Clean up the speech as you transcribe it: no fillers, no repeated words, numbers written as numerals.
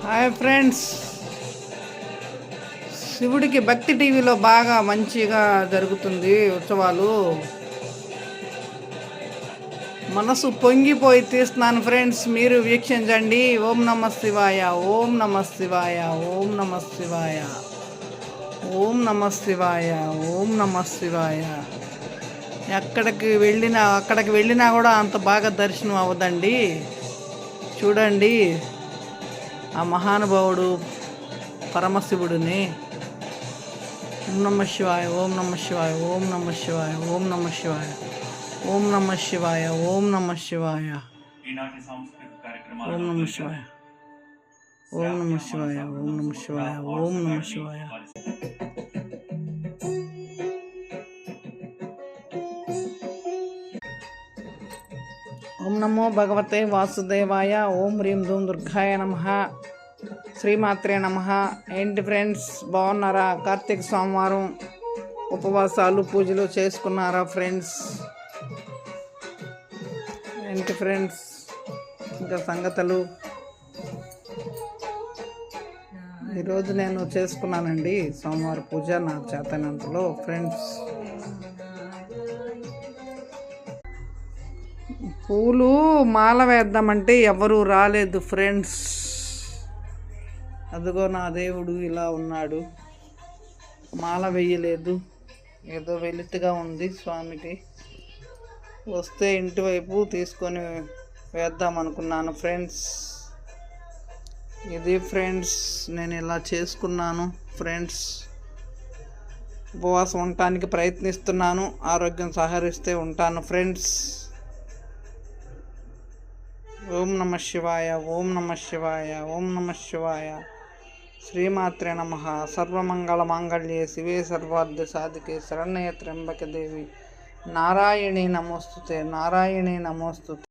Hi friends, శివుడికి భక్తి టీవీలో బాగా మంచిగా జరుగుతుంది ఉత్సవాలు. మనసు పొంగిపోయి తీస్తున్నాను ఫ్రెండ్స్, మీరు వీక్షించండి. ఓం నమ శివాయ, ఓం నమ శివాయ, ఓం నమ శివాయ, ఓం నమ శివాయ, ఓం నమ శివాయ. అక్కడికి వెళ్ళినా కూడా అంత బాగా దర్శనం అవ్వదండి. చూడండి, ఆ మహానుభావుడు పరమశివుడిని. ఓం నమ శివాయ, ఓం నమ శివాయ, ఓం నమ శివాయ, ఓం నమ శివాయ, ఓం నమ శివాయ, ఓం నమ శివాయ, ఓం నమ శివాయ, ఓం నమ శివాయ, ఓం నమ శివాయ, ఓం నమ శివాయ. ఓం నమో భగవతే వాసుదేవాయ. ఓం హ్రీం ధూం దుర్గాయ నమః. శ్రీమాత్రే నమః. ఏంటి ఫ్రెండ్స్, బాగున్నారా? కార్తీక సోమవారం ఉపవాసాలు పూజలు చేసుకున్నారా ఫ్రెండ్స్? ఏంటి ఫ్రెండ్స్ ఇంకా సంగతులు? ఈరోజు నేను చేసుకున్నానండి సోమవారం పూజ నా చేతనంతలో ఫ్రెండ్స్. పూలు మాల వేద్దామంటే ఎవరు రాలేదు ఫ్రెండ్స్. అదిగో నా దేవుడు ఇలా ఉన్నాడు, మాల వేయలేదు. ఏదో వెలితిగా ఉంది స్వామికి. వస్తే ఇంటి వైపు తీసుకొని వేద్దాం అనుకున్నాను ఫ్రెండ్స్. ఇది ఫ్రెండ్స్, నేను ఇలా చేసుకున్నాను ఫ్రెండ్స్. ఉపవాసం ఉండటానికి ప్రయత్నిస్తున్నాను, ఆరోగ్యం సహకరిస్తే ఉంటాను ఫ్రెండ్స్. ఓం నమ శివాయ, ఓం నమ శివాయ, ఓం నమ శివాయ. శ్రీమాత్రే నమః. సర్వమంగళ మాంగళ్యే శివే సర్వార్థ సాధికే శరణ్యే త్ర్యంబకే దేవి నారాయణీ నమోస్తుతే, నారాయణీ నమోస్తుతే.